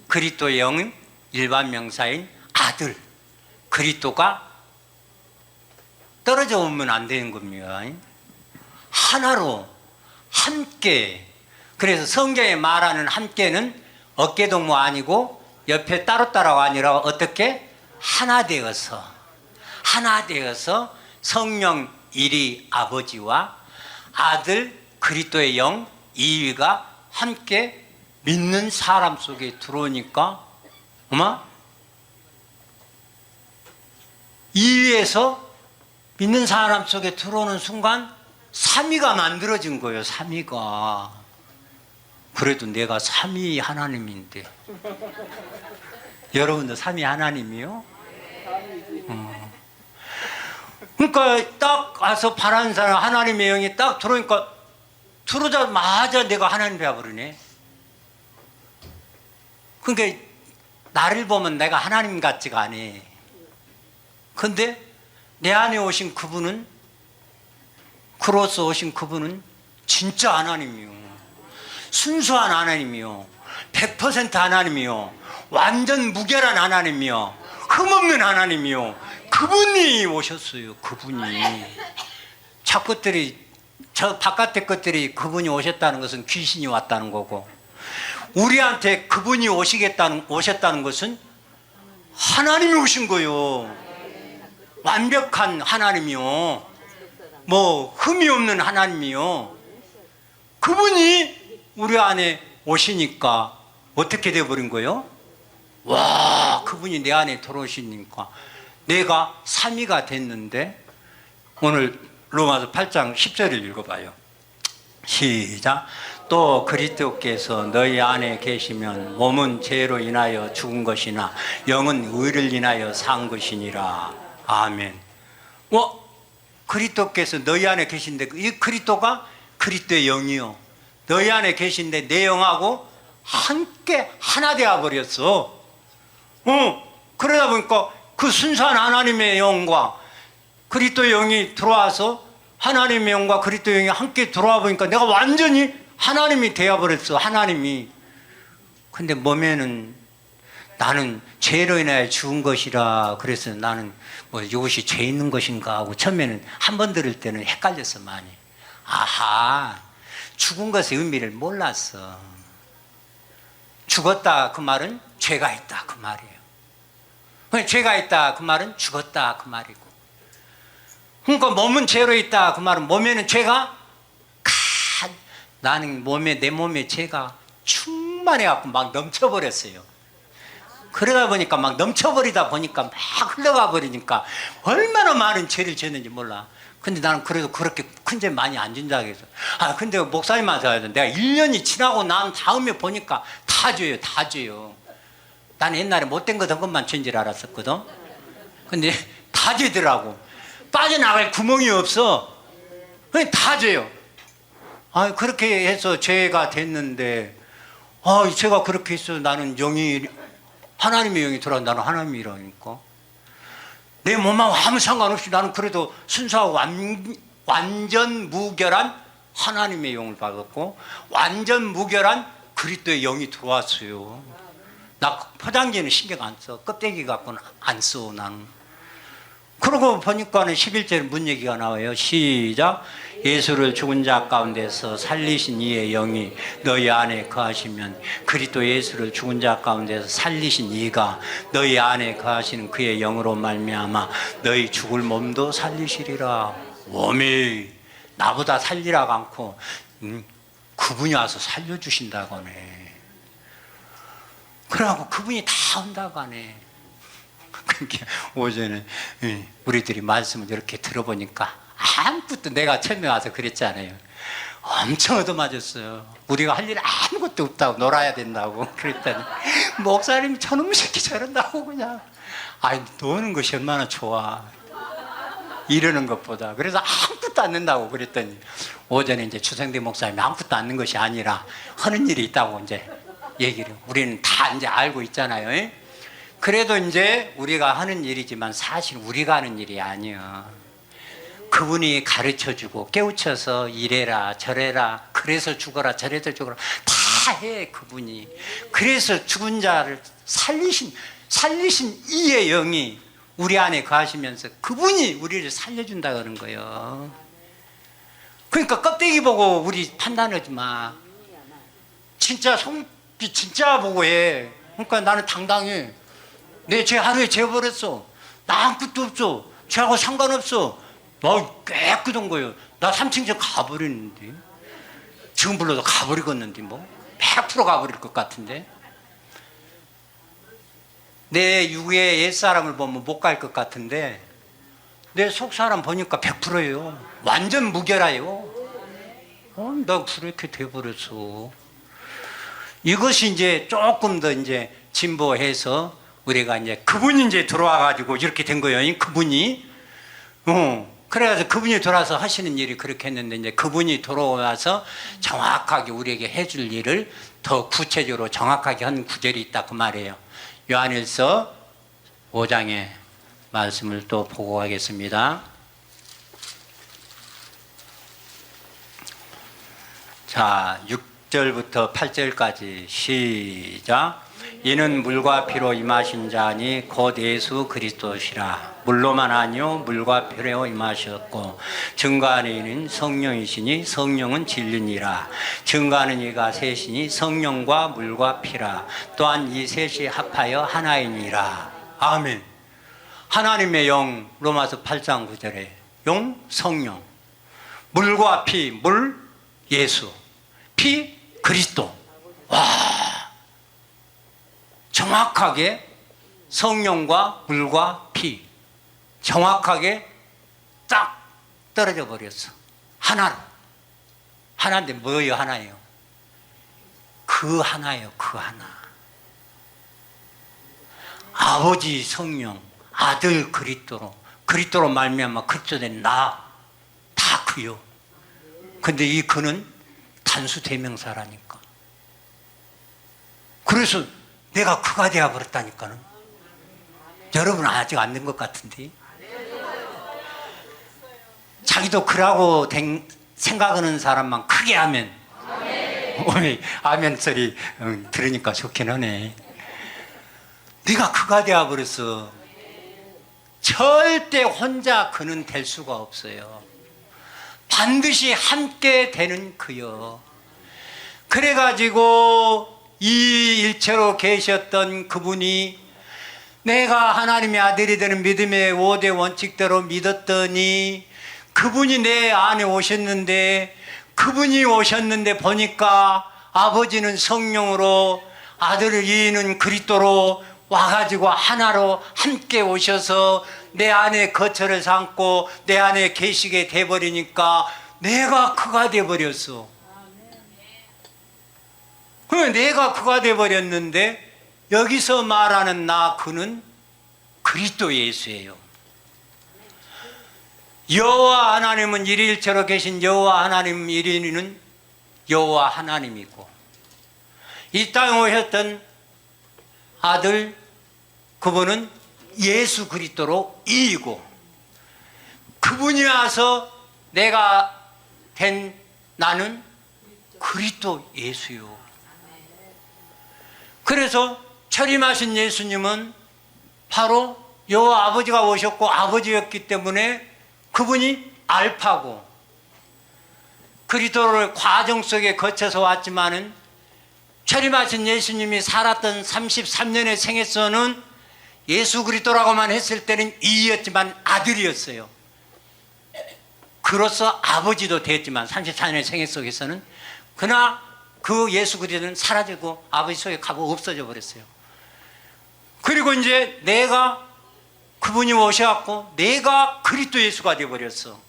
그리스도의 영은 일반 명사인 아들, 그리스도가 떨어져 오면 안 되는 겁니다. 하나로 함께. 그래서 성경에 말하는 함께는 어깨동무 아니고 옆에 따로따로가 아니라 어떻게? 하나 되어서 성령 일위 아버지와 아들 그리스도의 영 이위가 함께 믿는 사람 속에 들어오니까, 이위에서 믿는 사람 속에 들어오는 순간 삼위가 만들어진 거예요. 삼위가. 그래도 내가 삼위 하나님인데. 여러분도 삼위 하나님이요? 그러니까 딱 와서 바라는 사람, 하나님의 영이 딱 들어오니까 들어오자마자 내가 하나님 되어버리네. 그러니까 나를 보면 내가 하나님 같지가 않아. 근데 내 안에 오신 그분은, 그로서 오신 그분은 진짜 하나님이요, 순수한 하나님이요, 100% 하나님이요, 완전 무결한 하나님이요, 흠없는 하나님이요. 그분이 오셨어요. 그분이. 저 바깥의 것들이 그분이 오셨다는 것은 귀신이 왔다는 거고, 우리한테 그분이 오셨다는 것은 하나님이 오신 거요. 완벽한 하나님이요, 뭐 흠이 없는 하나님이요. 그분이 우리 안에 오시니까 어떻게 되어버린 거예요? 와, 그분이 내 안에 들어오시니까 내가 삼위가 됐는데. 오늘 로마서 8장 10절을 읽어봐요. 시작. 또 그리스도께서 너희 안에 계시면 몸은 죄로 인하여 죽은 것이나 영은 의를 인하여 산 것이니라. 아멘. 그리스도께서 너희 안에 계신데, 이 그리스도가 그리스도의 영이요, 너희 안에 계신데 내 영하고 함께 하나 되어 버렸어. 그러다 보니까 그 순수한 하나님의 영과 그리스도의 영이 들어와서 하나님의 영과 그리스도의 영이 함께 들어와 보니까 내가 완전히 하나님이 되어버렸어. 하나님이. 근데 몸에는 나는 죄로 인하여 죽은 것이라 그래서 나는 뭐 이것이 죄 있는 것인가 하고 처음에는 한 번 들을 때는 헷갈렸어 많이. 아하, 죽은 것의 의미를 몰랐어. 죽었다 그 말은 죄가 있다 그 말이에요. 죄가 있다 그 말은 죽었다 그 말이고, 그러니까 몸은 죄로 있다 그 말은 몸에는 죄가 나는 내 몸에 죄가 충만해갖고 막 넘쳐버렸어요. 그러다 보니까 막 넘쳐버리다 보니까 막 흘러가 버리니까 얼마나 많은 죄를 지었는지 몰라. 근데 나는 그래도 그렇게 큰 죄 많이 안 진다고 해서, 근데 목사님한테 하야 돼. 내가 1년이 지나고 난 다음에 보니까 다 죄요, 다 죄요. 나는 옛날에 못된 거 던 것만 죄인 줄 알았었거든. 근데 다 죄더라고. 빠져나갈 구멍이 없어. 그냥 다 죄요. 그렇게 해서 죄가 됐는데, 제가 그렇게 해서 나는 영이, 하나님의 영이 들어와. 나는 하나님이라니까. 내 몸하고 아무 상관없이 나는 그래도 순수하고 완전 무결한 하나님의 영을 받았고, 완전 무결한 그리스도의 영이 들어왔어요. 나 포장지는 신경 안 써. 껍데기 갖고는 안 써, 나는. 그러고 보니까는 11절 문 얘기가 나와요. 시작. 예수를 죽은 자 가운데서 살리신 이의 영이 너희 안에 거하시면 그리스도 예수를 죽은 자 가운데서 살리신 이가 너희 안에 거하시는 그의 영으로 말미암아 너희 죽을 몸도 살리시리라. 오메, 나보다 살리라고 않고 그분이 와서 살려주신다고 하네. 그러고 그분이 다 한다고 하네. 그러니까 오전에 우리들이 말씀을 이렇게 들어보니까 아무것도, 내가 처음에 와서 그랬잖아요. 엄청 얻어맞았어요. 우리가 할 일 아무것도 없다고, 놀아야 된다고 그랬더니 목사님이 저놈 새끼 저런다고 그냥. 노는 것이 얼마나 좋아, 이러는 것보다. 그래서 아무것도 안 는다고 그랬더니 오전에 이제 추성대 목사님이 아무것도 안 는 것이 아니라 하는 일이 있다고 이제 얘기를, 우리는 다 이제 알고 있잖아요. 그래도 이제 우리가 하는 일이지만 사실 우리가 하는 일이 아니야. 그분이 가르쳐주고 깨우쳐서 이래라 저래라, 그래서 죽어라 저래서 죽어라 다 해 그분이. 그래서 죽은 자를 살리신 이의 영이 우리 안에 거하시면서 그분이 우리를 살려준다 그런 거예요. 그러니까 껍데기 보고 우리 판단하지 마. 진짜 속이 진짜 보고 해. 그러니까 나는 당당해. 내 죄 하루에 재버렸어. 나 아무것도 없어. 죄하고 상관없어. 깨끗한 거예요. 나 3층 가버리는데, 지금 불러도 가버리겠는데, 100% 가버릴 것 같은데. 내 육의 옛사람을 보면 못 갈 것 같은데 내 속사람 보니까 100%예요. 완전 무결해요. 나 그렇게 돼버렸어. 이것이 이제 조금 더 이제 진보해서 우리가 이제 그분이 이제 들어와가지고 이렇게 된 거예요. 그분이. 그래가지고 그분이 돌아서 하시는 일이 그렇게 했는데, 이제 그분이 돌아와서 정확하게 우리에게 해줄 일을 더 구체적으로 정확하게 한 구절이 있다 그 말이에요. 요한일서 5장의 말씀을 또 보고 가겠습니다. 자, 6절부터 8절까지 시작. 이는 물과 피로 임하신 자니 곧 예수 그리스도시라. 물로만 아니요 물과 피로 임하셨고 증거하는 이는 성령이시니 성령은 진리니라. 증거하는 이가 셋이니 성령과 물과 피라. 또한 이 셋이 합하여 하나이니라. 아멘. 하나님의 영, 로마서 8장 9절에 영, 성령. 물과 피, 물 예수, 피 그리스도. 와, 정확하게 성령과 물과 피 정확하게 딱 떨어져 버렸어. 하나로. 하나인데 뭐예요? 하나예요. 그 하나예요. 그 하나. 아버지 성령, 아들 그리스도로 말미암아 그리스도된 나 다 그요. 근데 이 그는 단수 대명사라니까. 그래서 내가 그가 되어 버렸다니까는. 여러분은 아직 안 된 것 같은데. 자기도 그러고 생각하는 사람만 크게 하면 아멘 소리 들으니까 좋긴 하네. 네가 그가 되어버렸어. 절대 혼자 그는 될 수가 없어요. 반드시 함께 되는 그요. 그래가지고 이 일체로 계셨던 그분이 내가 하나님의 아들이 되는 믿음의 5대 원칙대로 믿었더니 그분이 내 안에 오셨는데, 그분이 오셨는데 보니까 아버지는 성령으로, 아들을 이는 그리스도로 와가지고 하나로 함께 오셔서 내 안에 거처를 삼고 내 안에 계시게 돼버리니까 내가 그가 돼버렸어. 그럼 내가 그가 돼버렸는데 여기서 말하는 나 그는 그리스도 예수예요. 여호와 하나님은 일일체로 계신 여호와 하나님 1인은 여호와 하나님이고, 이 땅에 오셨던 아들 그분은 예수 그리스도로 이이고, 그분이 와서 내가 된 나는 그리스도 예수요. 그래서 철임하신 예수님은 바로 여호와 아버지가 오셨고 아버지였기 때문에 그분이 알파고, 그리스도를 과정 속에 거쳐서 왔지만은 철임하신 예수님이 살았던 33년의 생애서는 예수 그리스도라고만 했을 때는 이였지만 아들이었어요. 그로서 아버지도 됐지만 34년의 생애 속에서는, 그러나 그 예수 그리스도는 사라지고 아버지 속에 가고 없어져 버렸어요. 그리고 이제 내가, 그분이 오셔갖고 내가 그리스도 예수가 되어버렸어.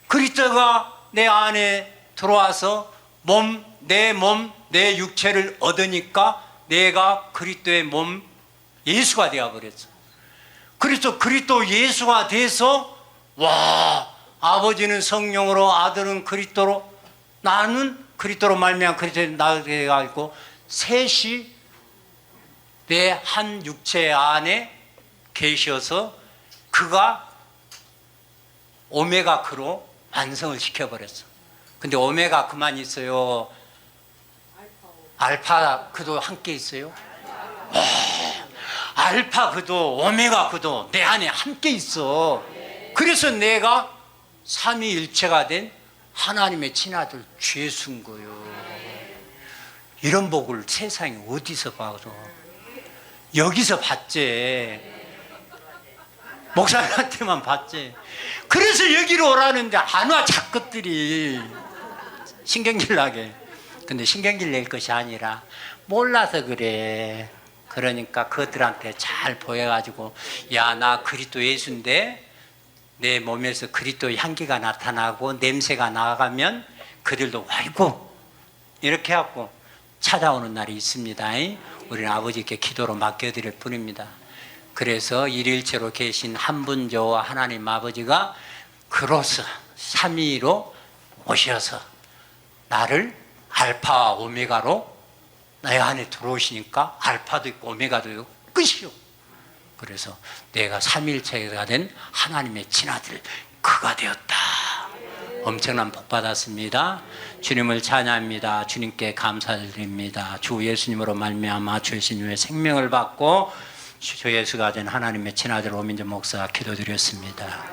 그리스도가 내 안에 들어와서 내 육체를 얻으니까 내가 그리스도의 몸 예수가 되어버렸어. 그리스도 예수가 돼서, 와, 아버지는 성령으로, 아들은 그리스도로, 나는 그리스도로 말미암아 그리스도에 나게 하고, 셋이 내 한 육체 안에 계셔서 그가 오메가 그로 완성을 시켜버렸어. 근데 오메가 그만 있어요? 알파 그도 함께 있어요? 알파 그도 오메가 그도 내 안에 함께 있어. 그래서 내가 삼위일체가 된 하나님의 친아들 죄수인 거요. 이런 복을 세상에 어디서 봐서, 여기서 봤지. 목사님한테만 봤지. 그래서 여기로 오라는데 안 와, 작것들이. 신경질 나게. 근데 신경질 낼 것이 아니라 몰라서 그래. 그러니까 그들한테 잘 보여가지고, 야, 나 그리스도 예수인데 내 몸에서 그리스도의 향기가 나타나고 냄새가 나가면 그들도 아이고 이렇게 하고 찾아오는 날이 있습니다. 우리는 아버지께 기도로 맡겨드릴 뿐입니다. 그래서 일일체로 계신 한 분 여호와 하나님 아버지가 그로서 삼위로 오셔서 나를 알파와 오메가로 내 안에 들어오시니까 알파도 있고 오메가도 있고 끝이요. 그래서 내가 삼위일체가 된 하나님의 친아들 그가 되었다. 엄청난 복 받았습니다. 주님을 찬양합니다. 주님께 감사드립니다. 주 예수님으로 말미암아 주 예수님의 생명을 받고 주 예수가 된 하나님의 친아들 오민정 목사가 기도드렸습니다.